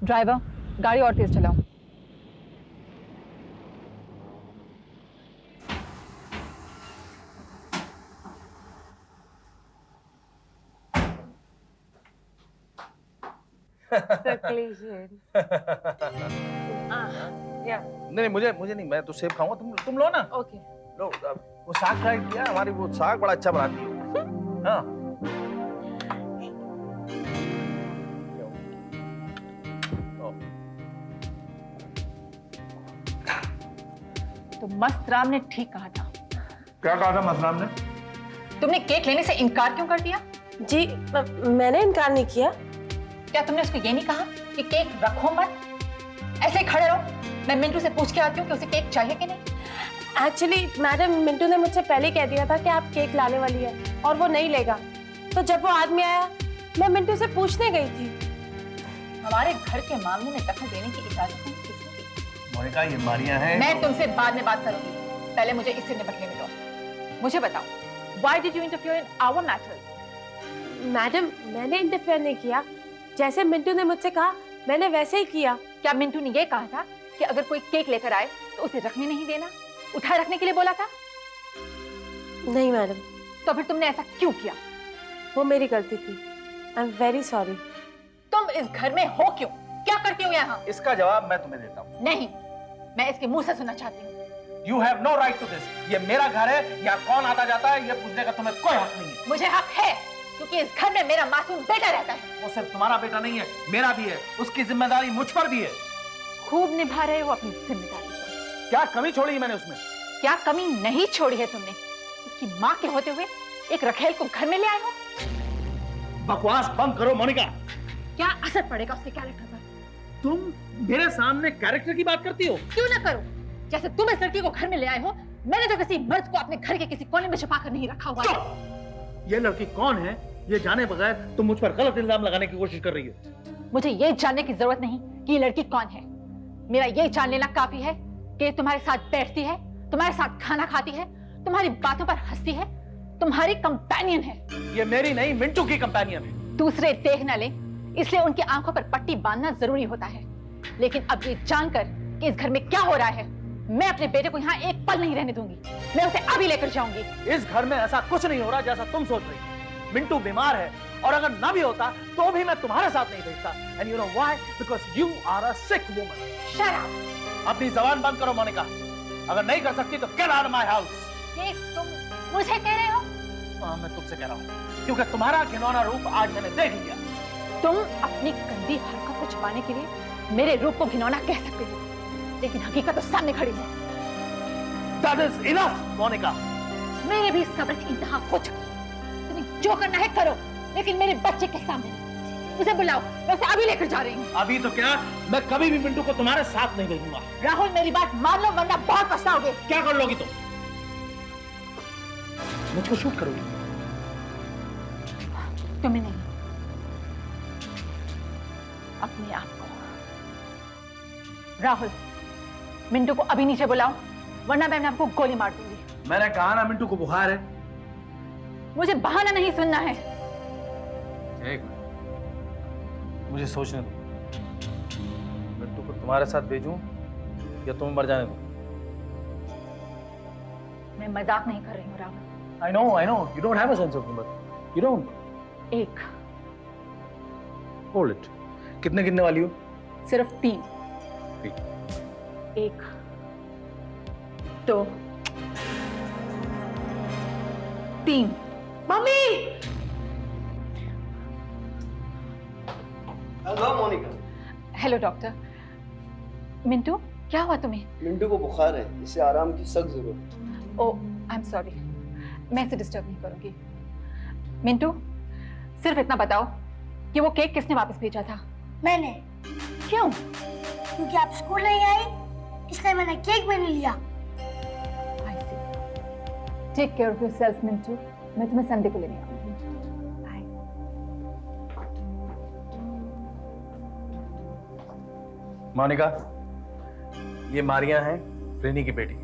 Driver, गाड़ी और तेज चलाओ। नहीं मुझे नहीं, मैं तो सेब खाऊंगा, तुम लो ना। ओके। लो वो साग फ्राई किया, हमारी वो साग बड़ा अच्छा बनाती है। हाँ तो मस्त राम ने ठीक कहा था। क्या कहा था मसराम ने? तुमने केक लेने से इनकार क्यों कर दिया? जी मैंने इनकार नहीं किया। क्या तुमने उसको ये नहीं कहा कि केक रखो मत, ऐसे ही खड़े रहो, मैं मिंटू से पूछ के आती हूँ कि उसे केक चाहिए कि नहीं? एक्चुअली मैडम, मिंटू ने मुझसे पहले कह दिया था कि आप केक लाने वाली है और वो नहीं लेगा। तो जब वो आदमी आया, मैं मिंटू से पूछने गई थी। हमारे घर के मामले में दखल देने की इजाजत नहीं किसने दी? मोनिका, ये मारियां हैं। मैं तुमसे बाद में बात करूंगी, पहले मुझे इससे निपट लेने दो। मुझे बताओ, why did you interfere in our matters? Madam, मैंने इंटरफेयर नहीं किया। जैसे मिंटू ने मुझसे कहा, मैंने वैसे ही किया। क्या मिंटू ने ये कहा था कि अगर कोई केक लेकर आए तो उसे रखने नहीं देना, उठाए रखने के लिए बोला था? नहीं मैडम। तो फिर तुमने ऐसा क्यों किया? वो मेरी गलती थी। I am very sorry. तुम इस घर में हो क्यों? क्या करती हो यहाँ? इसका जवाब मैं तुम्हें देता हूँ। नहीं, मैं इसके मुंह से सुनना चाहती हूँ। You have no right to this. ये मेरा घर है, यहाँ कौन आता जाता है ये पूछने का तुम्हें कोई हक नहीं है। मुझे हक है, क्योंकि इस घर में मेरा मासूम बेटा रहता है। वो सिर्फ तुम्हारा बेटा नहीं है, मेरा भी है। उसकी जिम्मेदारी मुझ पर भी है। खूब निभा रहे हो अपनी जिम्मेदारी को। क्या कमी छोड़ी मैंने उसमें? क्या कमी नहीं छोड़ी है तुमने? उसकी माँ के होते हुए एक रखेल को घर में ले आए हो। बकवास बंद करो मोनिका। क्या असर पड़ेगा उसके कैरेक्टर पर? तुम मेरे सामने कैरेक्टर की बात करती हो? क्यों ना करो, जैसे तुम इस लड़की को घर में ले आए हो, मैंने तो किसी मर्द को अपने घर के किसी कोने में छुपा कर नहीं रखा हुआ है। ये लड़की कौन है ये जाने बगैर तुम मुझ पर गलत इल्जाम लगाने की कोशिश कर रही हो। मुझे ये जानने की जरूरत नहीं कि ये लड़की कौन है। मेरा ये जान लेना काफी है कि तुम्हारे साथ बैठती है, तुम्हारे साथ खाना खाती है, तुम्हारी बातों पर हंसती है, तुम्हारी कंपेनियन है। ये मेरी नहीं, मिंटू की कंपेनियन है। दूसरे देख न ले, इसलिए उनकी आंखों पर पट्टी बांधना जरूरी होता है। लेकिन अब ये जानकर कि इस घर में क्या हो रहा है, मैं अपने बेटे को यहाँ एक पल नहीं रहने दूंगी। मैं उसे अभी लेकर जाऊंगी। इस घर में ऐसा कुछ नहीं हो रहा जैसा तुम सोच रही हो। मिंटू बीमार है और अगर ना भी होता तो भी मैं तुम्हारे साथ नहीं भेजता। And you know why? Because you are a sick woman. Shut up. अपनी जबान बंद करो मोनिका। अगर नहीं कर सकती तो get out of my house. ये तुम मुझे कह रहे हो? हाँ, मैं तुमसे कह रहा हूँ, क्योंकि तुम्हारा घिनौना रूप आज मैंने देख लिया। तुम अपनी गंदी हरकत को छुपाने के लिए मेरे रूप को घिनौना कह सकते हो, लेकिन हकीकत तो सामने खड़ी है। That is enough, Monika. मेरे भी सब्र की इंतहा हो चुकी है। तुम्हें जो करना है करो, लेकिन मेरे बच्चे के सामने नहीं। उसे बुलाओ, मैं उसे अभी लेकर जा रही हूँ। अभी तो क्या, मैं कभी भी मिंटू को तुम्हारे साथ नहीं भेजूंगा। राहुल, मेरी बात मान लो वरना बहुत पछताओगे। क्या कर लोगी तुम? मुझको शूट करोगी? तुम्हें नहीं, अपने आप को। राहुल, मिंटू को अभी नीचे बुलाओ, वरना मैं आपको गोली मार दूंगी। मैंने कहा ना मिंटू को बुखार है। मुझे बहाना नहीं सुनना है। एक मिनट, मुझे सोचने दो। मिंटू को तुम्हारे साथ भेजूं या तुम्हें मर जाने दो? मैं मजाक नहीं कर रही हूँ Rahul. I know, you don't have a sense of humor. You don't. एक, Hold it. कितने गिनने वाली हो? सिर्फ 3। एक, 2, 3। Mummy! Hello Monika. Hello doctor. Mintu, क्या हुआ तुम्हें? मिंटू को बुखार है, इसे आराम की सख्त जरूरत है। ओह, आई एम सॉरी, मैं इसे डिस्टर्ब नहीं करूंगी। मिंटू, सिर्फ इतना बताओ कि वो केक किसने वापस भेजा था? मैंने। क्यों? क्योंकि आप स्कूल नहीं आई, इसलिए मैंने केक भी नहीं लिया। I see. Take care of yourself, Mintu. मैं तुम्हें संडे को लेने आऊंगी। Bye. मोनिका, ये मारियां हैं फ्रेनी की बेटी।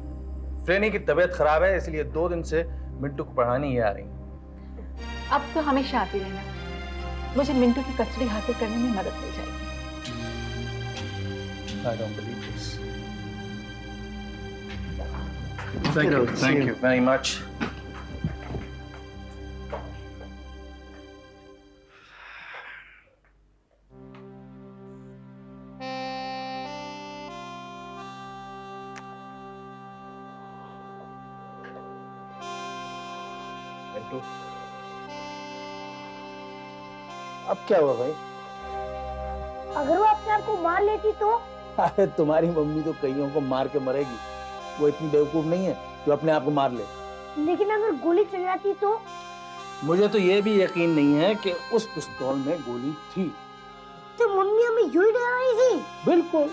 फ्रेनी की तबीयत खराब है, इसलिए 2 दिन से मिंटू को पढ़ाने ये आ रही। अब तो हमेशा आती रहना। मुझे मिंटू की कस्टडी हासिल करने में मदद मिल जाएगी। I don't believe this. Hello, see Thank you. you very much. Mintu, अब क्या हुआ भाई? अगर वो अपने आप को मार लेती तो? अरे तुम्हारी मम्मी तो कईयों को मार के मरेगी, वो इतनी बेवकूफ नहीं है जो अपने आप को मार ले। लेकिन अगर गोली चल जाती तो? मुझे तो ये भी यकीन नहीं है कि उस पिस्तौल में गोली थी। तो मम्मी हमें यूं ही डरा रही थी। बिल्कुल।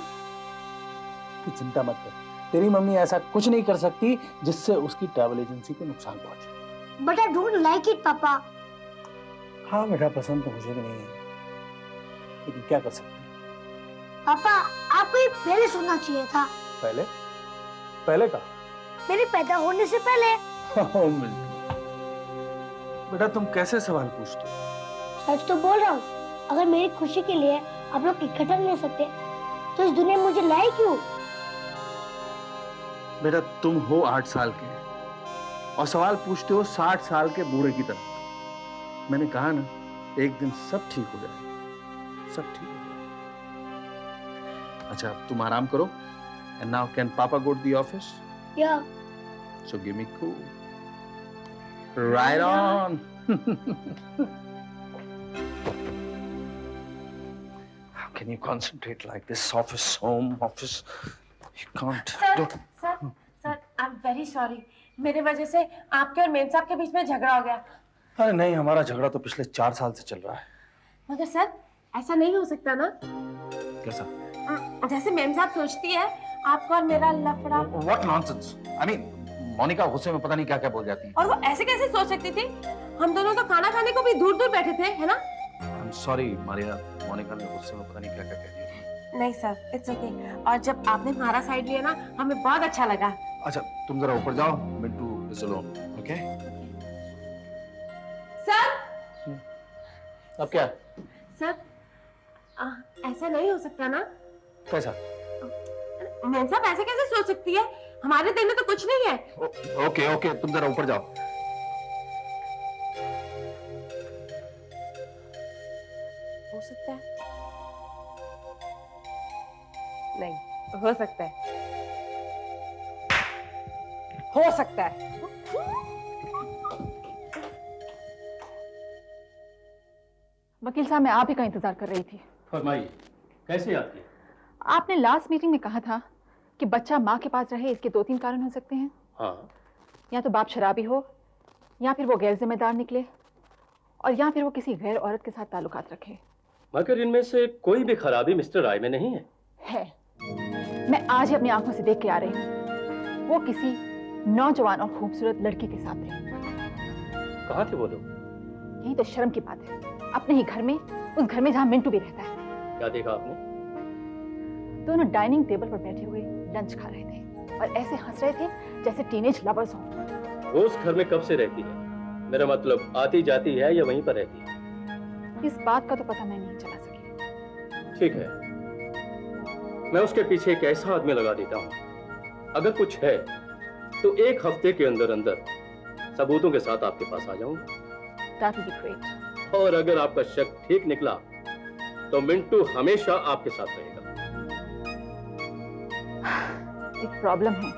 तू चिंता मत कर, तेरी मम्मी ऐसा कुछ नहीं कर सकती जिससे उसकी ट्रैवल एजेंसी को नुकसान पहुंचे। But I don't like it पापा। हाँ बेटा, पसंद तो मुझे भी नहीं है, लेकिन क्या कर सकते हैं। पापा आपको ये पहले सुनना चाहिए था। पहले? पहले का? मेरे पैदा होने से पहले। बेटा तुम कैसे सवाल पूछते हो? सच तो बोल रहा हूँ। अगर मेरी खुशी के लिए आप लोग इकट्ठा नहीं सकते तो इस दुनिया में मुझे लाए क्यों? बेटा तुम हो 8 साल के और सवाल पूछते हो 60 साल के बूढ़े की तरह। मैंने कहा ना, एक दिन सब ठीक हो जाएगा, सब ठीक हो जाएगा। अच्छा अब तुम आराम करो। एंड नाउ कैन पापा गो टू द ऑफिस? या So give me cool. Right on. How can you concentrate like this? Office, home, office. You can't. Sir sir I am very sorry, मेरे वजह से आपके और मेम साहब के बीच में झगड़ा हो गया। अरे नहीं, हमारा झगड़ा तो पिछले 4 साल से चल रहा है। मगर सर ऐसा नहीं हो सकता ना। कैसा? जैसे मेम साहब सोचती है आपका और मेरा लफड़ा। What nonsense? I mean, Monika गुस्से में पता नहीं क्या क्या बोल जाती है। और वो ऐसे कैसे सोच सकती थी? हम दोनों तो खाना खाने को भी दूर दूर बैठे थे, है ना? I'm sorry, Maria. मोनिका ने गुस्से में पता नहीं क्या क्या कह दिया। नहीं सर, इट्स ओके। और जब आपने हमारा साइड लिया ना, हमें बहुत अच्छा लगा। अच्छा तुम जरा ऊपर जाओ, Mintu is alone, okay? Sir अब क्या? सर ऐसा नहीं हो सकता ना। कैसा? मेम साहब ऐसे कैसे सोच सकती है? हमारे दिल में तो कुछ नहीं है। ओके ओके, तुम जरा ऊपर जाओ। हो सकता है? नहीं हो सकता है, हो सकता है। वकील साहब, मैं आप ही का इंतजार कर रही थी। फरमाइए, कैसे याद किया? आपने लास्ट मीटिंग में कहा था कि बच्चा माँ के पास रहे, इसके 2-3 कारण हो सकते हैं। हाँ, या तो बाप शराबी हो, या फिर वो गैर जिम्मेदार निकले, और या फिर वो किसी गैर औरत के साथ ताल्लुकात रखे। मगर इनमें से कोई भी खराबी मिस्टर राय में नहीं है। मैं आज ही अपनी आंखों से देख के आ रही हूँ। वो किसी नौजवान और खूबसूरत लड़की के साथ थे। कहाँ थे वो लोग? यही तो शर्म की बात है, अपने ही घर में, उस घर में जहाँ मिंटू भी रहता है। क्या देखा आपने? दोनों डाइनिंग टेबल पर बैठे हुए लंच खा रहे थे और ऐसे हंस रहे थे जैसे टीनेज लवर्स हों। वो उस घर में कब से रहती है? मेरा मतलब आती जाती है या वहीं पर रहती है? इस बात का तो पता मैं नहीं चला सकी। ठीक है, मैं उसके पीछे एक ऐसा आदमी लगा देता हूँ, अगर कुछ है तो 1 हफ्ते के अंदर अंदर सबूतों के साथ आपके पास आ जाऊंगा। That would be great. और अगर आपका शक ठीक निकला तो मिंटू हमेशा आपके साथ रहेगा। एक प्रॉब्लम है,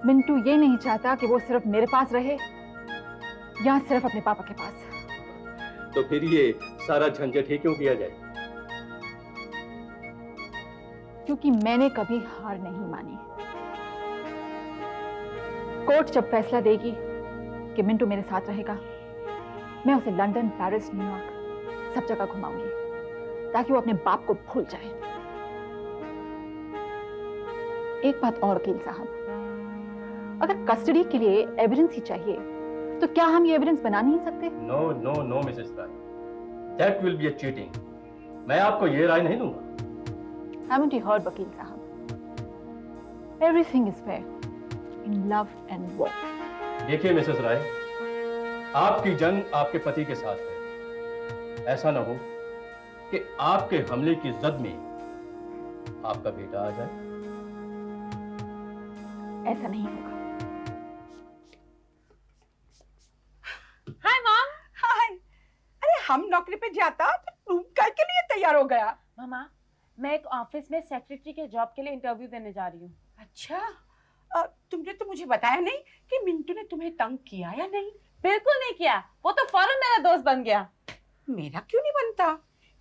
मिंटू ये नहीं चाहता कि वो सिर्फ मेरे पास रहे या सिर्फ अपने पापा के पास। तो फिर ये सारा झंझट ही क्यों किया जाए? क्योंकि मैंने कभी हार नहीं मानी। कोर्ट जब फैसला देगी कि मिंटू मेरे साथ रहेगा, मैं उसे लंदन, पेरिस, न्यूयॉर्क सब जगह घुमाऊंगी ताकि वो अपने बाप को भूल जाए। एक बात और वकील साहब, अगर कस्टडी के लिए एविडेंस ही चाहिए तो क्या हम ये एविडेंस बना नहीं सकते? No no no Mrs Rai, that will be a cheating. मैं आपको ये राय नहीं दूंगा। Haven't you heard, वकील साहब? Everything is fair in love and war. देखिए मिसेस राय, आपकी जंग आपके पति के साथ है। ऐसा ना हो कि आपके हमले की जद में आपका बेटा आ जाए? ऐसा नहीं होगा। Hi mom. हाय। अरे हम नौकरी पे जाता तो तुम काय के लिए तैयार हो गया? मामा, मैं एक ऑफिस में सेक्रेटरी के जॉब के लिए इंटरव्यू देने जा रही हूँ। अच्छा, तुमने तो मुझे बताया नहीं कि मिंटू ने तुम्हें तंग किया या नहीं? बिल्कुल नहीं किया, वो तो फौरन मेरा दोस्त बन गया। मेरा क्यों नहीं बनता?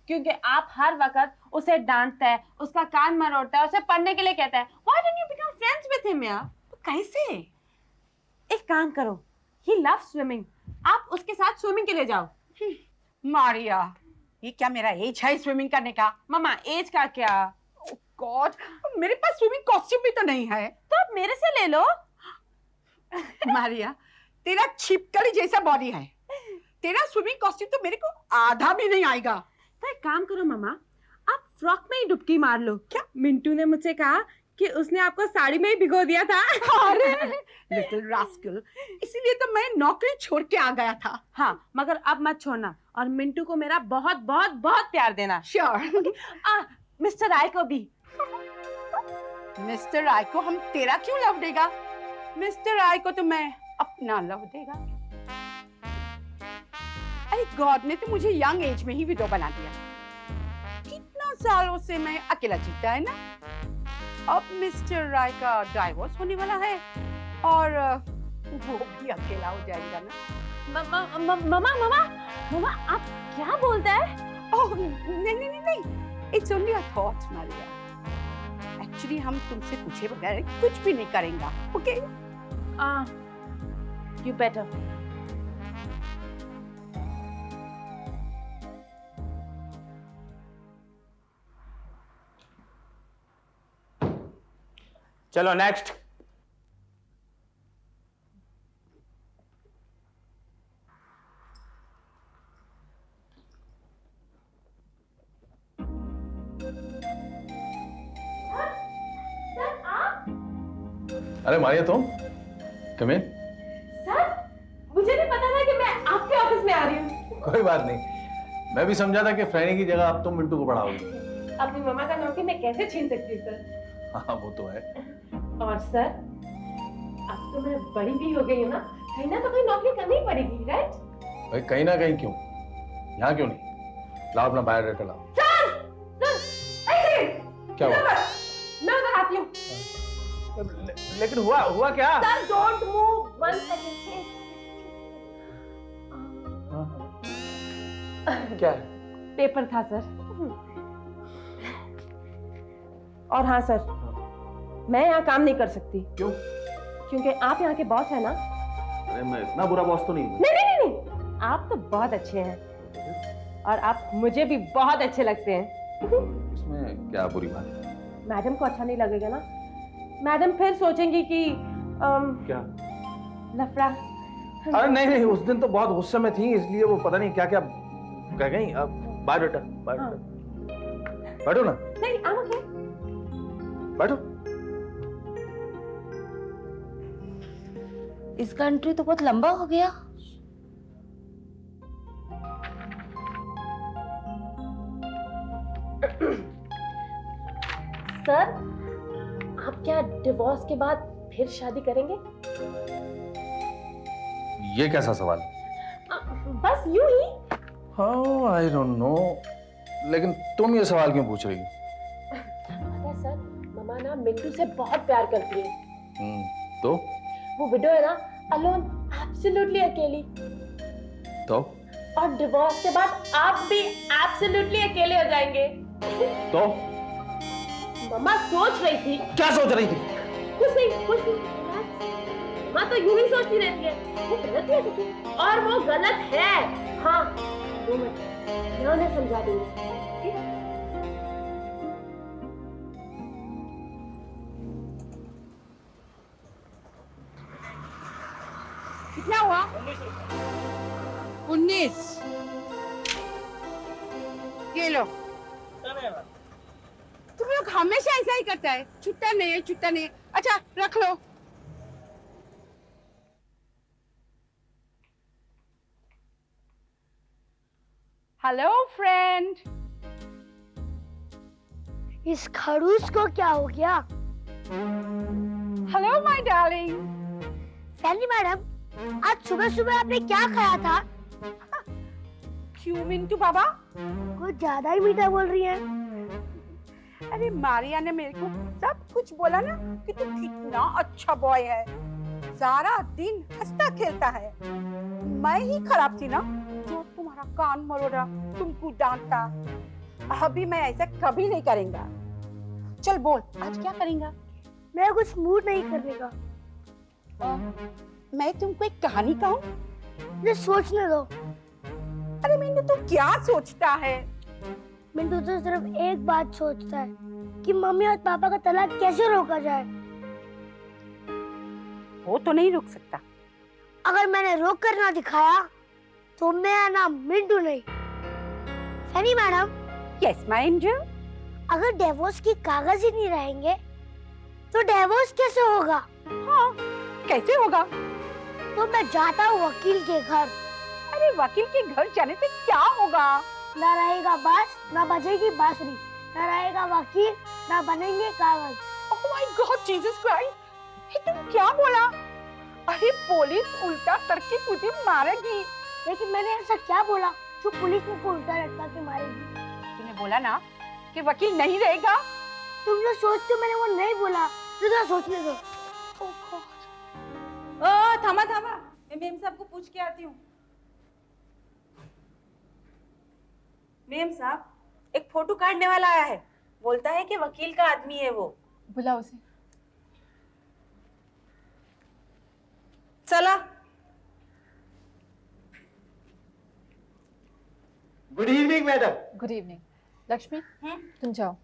क्योंकि आप हर वक्त उसे डांटता है, उसका कान मरोड़ता है, उसे पढ़ने के लिए कहता है। Why don't you become friends with him यार? तो कैसे? एक काम करो, he loves swimming, आप उसके साथ स्विमिंग के लिए जाओ। मारिया, ये क्या मेरा एज है स्विमिंग करने का? मामा, एज का क्या? गॉड, मेरे पास स्विमिंग कॉस्ट्यूम भी तो नहीं है। तो आप मेरे से ले लो। मारिया, तेरा छिपकली जैसा बॉडी है, तेरा स्विमिंग कॉस्ट्यूम तो मेरे को आधा भी नहीं आएगा। तो एक काम करो मामा, आप फ्रॉक में ही डुबकी मार लो। क्या? मिंटू ने मुझसे कहा कि उसने आपको साड़ी में ही भिगो दिया था। अरे लिटिल रास्कल, इसीलिए तो मैं नौकरी छोड़ के आ गया था। हाँ, मगर अब मत छोड़ना और मिंटू को मेरा बहुत बहुत बहुत प्यार देना। श्योर। मिस्टर राय को भी। मिस्टर राय को हम तेरा क्यों लव देगा? मिस्टर राय को तो मैं अपना लव देगा। अरे गॉड ने तो मुझे यंग एज में ही विडो बना दिया। कितना सालों से मैं अकेला जीता है ना। अब मिस्टर राय का डाइवोर्स होने वाला है और वो भी अकेला हो जाएगा ना। मामा आप क्या बोलते हैं? ओह नहीं, it's only a thought Maria. Actually हम तुमसे पूछे बगैर कुछ भी नहीं करेंगे, ओके? You better. चलो नेक्स्ट। अरे मारिया, तुम कम इन। सर, मुझे नहीं पता था कि मैं आपके ऑफिस में आ रही हूँ। कोई बात नहीं, मैं भी समझा था कि फ्रैनी की जगह अब तुम मिंटू को पढ़ाओगी। अपनी मम्मा का नौकरी मैं कैसे छीन सकती हूँ सर? हाँ वो तो है। और सर, अब तो मैं बड़ी भी हो गई हूँ ना तो कोई नौकरी करनी ही पड़ेगी, राइट? भाई कहीं ना कहीं क्यों, यहाँ क्यों नहीं? लाओ अपना बायोडाटा लाओ। ऐसे क्या हुआ? मैं उधर आती हूँ। लेकिन हुआ क्या? Sir, don't move, 1 second. क्या है? पेपर था सर। और हाँ सर, मैं यहाँ काम नहीं कर सकती। क्यों? क्योंकि आप यहाँ के बॉस है ना। अरे मैं इतना बुरा बॉस तो नहीं हूँ। नहीं, आप तो बहुत अच्छे हैं और आप मुझे भी बहुत अच्छे लगते हैं। इसमें क्या बुरी बात है? मैडम को अच्छा नहीं लगेगा ना, मैडम फिर सोचेंगी कि क्या? लफड़ा। अरे नहीं, उस दिन तो बहुत गुस्से में थी, इसलिए वो पता नहीं क्या क्या कह गई। अब बायोडाटा बैठो ना। नहीं, I'm okay। बैठो। इसका इंटरव्यू तो बहुत लंबा हो गया। सर, आप क्या डिवोर्स के बाद फिर शादी करेंगे? ये कैसा सवाल? बस यूं ही। हाँ, आई डोंट नो, लेकिन तुम ये सवाल क्यों पूछ रही हो? पता है सर, मम्मा ना मिंटू से बहुत प्यार करती है। तो? वो विडो है ना, अलोन, एब्सोल्युटली अकेली। तो? और डिवोर्स के बाद आप भी एब्सोल्युटली अकेले हो जाएंगे। तो? मम्मा सोच रही थी। क्या सोच रही थी? कुछ नहीं। माँ तो यूं ही सोचती रहती है, वो गलत है सच्ची, और वो गलत है। हाँ, वो मैं उन्हें समझा दूंगी। कितना हुआ? 19। ये लो। तुम लोग हमेशा ऐसा ही करता है, छुट्टा नहीं है। अच्छा रख लो। हेलो फ्रेंड, इस खड़ूस को क्या हो गया? Hello my darling. Saini madam, आज सुबह सुबह आपने क्या खाया था? क्यों मिंटू बाबा? कुछ ज्यादा ही मीठा बोल रही है। अरे मारिया ने मेरे को सब कुछ बोला ना कि तू कितना अच्छा बॉय है, सारा दिन हंसता खेलता है। मैं ही खराब थी ना जो तुम्हारा कान मरोड़ा, तुमको डांटता। अभी मैं ऐसा कभी नहीं करेंगा। चल बोल, आज क्या करेंगा? मेरा कुछ मूड नहीं करने का। मैं तुमको एक कहानी कहूँ? मुझे सोचने दो। अरे मिंटू तू क्या सोचता है? मिंटू तो सिर्फ एक बात सोचता है कि मम्मी और पापा का तलाक कैसे रोका जाए। वो तो नहीं रुक सकता। अगर मैंने रोक कर ना दिखाया तो मेरा नाम मिंटू नहीं। Sunny madam, yes my angel. अगर डिवोर्स की कागज ही नहीं रहेंगे तो डिवोर्स कैसे होगा? हाँ, कैसे होगा? तो मैं जाता हूँ वकील के घर। अरे वकील के घर जाने से क्या होगा? ना रहेगा बांस, ना बजेगी बांसुरी, ना रहेगा वकील, ना बनेंगे कागज। Oh my God, Jesus Christ, ये तुम क्या बोला? अरे पुलिस उल्टा करके तुझे मारेगी। लेकिन मैंने ऐसा क्या बोला जो पुलिस मुझको उल्टा लटका के मारेगी? तूने बोला ना कि वकील नहीं रहेगा। तुम जो सोचते हो मैंने वो नहीं बोला, तो सोचने दो। ओ थामा थामा, मैं मेम साहब को पूछ के आती हूँ। मेम साहब, एक फोटो काटने वाला आया है, बोलता है कि वकील का आदमी है वो। बुलाओ उसे। चला। Good evening madam. Good evening. Lakshmi, तुम जाओ।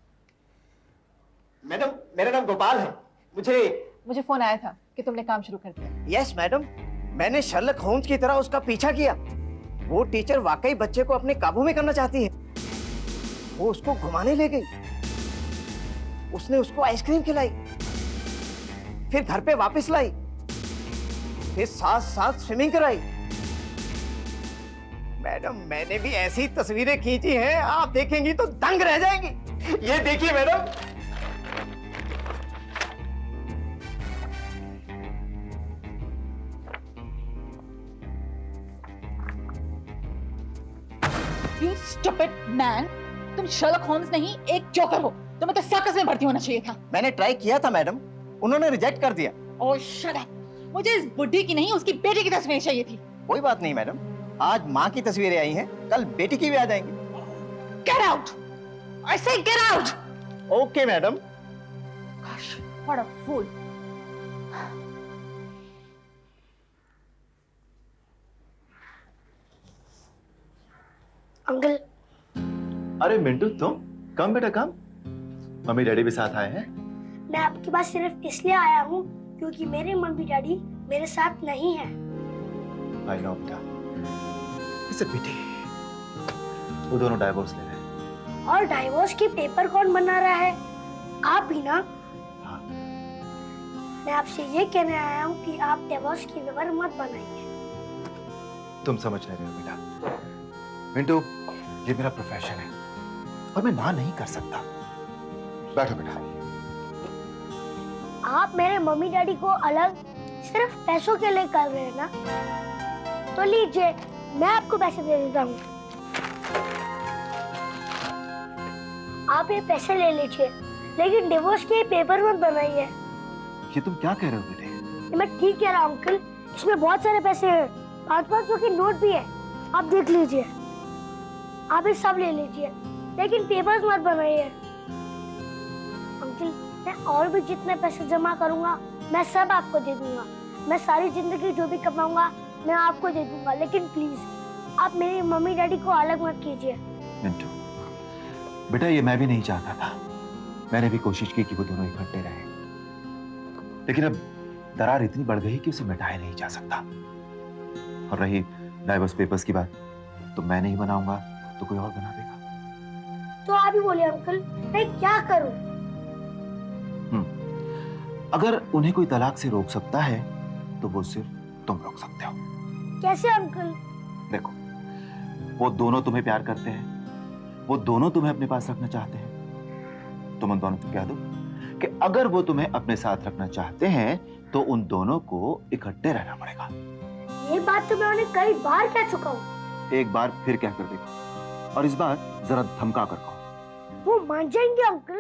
मैडम, मेरा नाम गोपाल है। मुझे फोन आया था कि तुमने काम शुरू कर दिया। यस मैडम, मैंने शर्लक होम्स की तरह उसका पीछा किया। वो टीचर वाकई बच्चे को अपने काबू में करना चाहती है। वो उसको घुमाने ले गई, उसने उसको आइसक्रीम खिलाई, फिर घर पे वापस लाई, फिर साथ साथ स्विमिंग कराई। मैडम, मैंने भी ऐसी तस्वीरें खींची हैं, आप देखेंगी तो दंग रह जाएंगी। ये देखिए मैडम। You stupid man! तुम शर्लक होम्स नहीं, एक जोकर हो। तुम्हें तो सर्कस में भर्ती होना चाहिए था। मैंने ट्राई किया था मैडम, उन्होंने रिजेक्ट कर दिया। ओह शट अप! मुझे इस बुड्ढी की नहीं, उसकी बेटी की तस्वीर चाहिए थी। कोई बात नहीं मैडम, आज माँ की तस्वीरें आई हैं, कल बेटी की भी आ जाएंगी। Get out! I say get out! Okay madam. Gosh, what a fool! Uncle, अरे मिंटू, तुम कम बेटा कम। मम्मी डैडी भी साथ आए हैं। मैं आपके पास सिर्फ इसलिए आया हूँ क्योंकि मेरे मम्मी डैडी मेरे साथ नहीं है। आई नो बेटा, इसे बेटी, वो दोनों डाइवोर्स ले रहे हैं। और डाइवोर्स के पेपर कौन बना रहा है? आप ही ना? हाँ। मैं आपसे ये कहने आया हूँ कि आप डिवोर्स की पेपर मत बनाइए। तुम समझ नहीं रहे हो बेटा। मिंटू, ये मेरा प्रोफेशन है और मैं ना नहीं कर सकता। बैठो बेटा। आप मेरे मम्मी डैडी को अलग सिर्फ पैसों के लिए कर रहे हैं ना? तो लीजिए, मैं आपको पैसे दे देता हूँ। आप ये पैसे ले लीजिए, लेकिन डिवोर्स के पेपर मत बनाइए। ये तुम क्या कह रहे हो बेटे? ये मैं ठीक कह रहा हूँ अंकल, इसमें बहुत सारे पैसे हैं, 500 के नोट भी है, आप देख लीजिए। आप ये सब ले लीजिए, लेकिन पेपर्स मत बनाइए। अंकल, मैं और भी जितने पैसे जमा करूंगा मैं सब आपको दे दूंगा। मैं सारी जिंदगी जो भी कमाऊंगा मैं आपको दे दूंगा, लेकिन प्लीज आप मेरी मम्मी डैडी को अलग मत कीजिए। मिंटू बेटा, ये मैं भी नहीं चाहता था। मैंने भी कोशिश की कि वो दोनों इकट्ठे रहें, लेकिन अब दरार इतनी बढ़ गई कि उसे मिटाया नहीं जा सकता। और रही डाइवोर्स पेपर्स की बात, तो मैं नहीं बनाऊंगा तो कोई और बना देगा। तो आप ही बोलिए अंकल, मैं क्या करूं? अगर उन्हें कोई तलाक से रोक सकता है तो वो सिर्फ तुम रोक सकते हो। कैसे अंकल? देखो, वो दोनों तुम्हें प्यार करते हैं, वो दोनों तुम्हें अपने पास रखना चाहते हैं, तुम उन दोनों को कह दो कि अगर वो तुम्हें अपने साथ रखना चाहते हैं तो उन दोनों को इकट्ठे रहना पड़ेगा। ये बात तो मैं उन्हें कई बार कह चुका हूँ। एक बार फिर कह कर देखो और इस बार जरा धमका कर कहो। वो मान जाएंगे अंकल?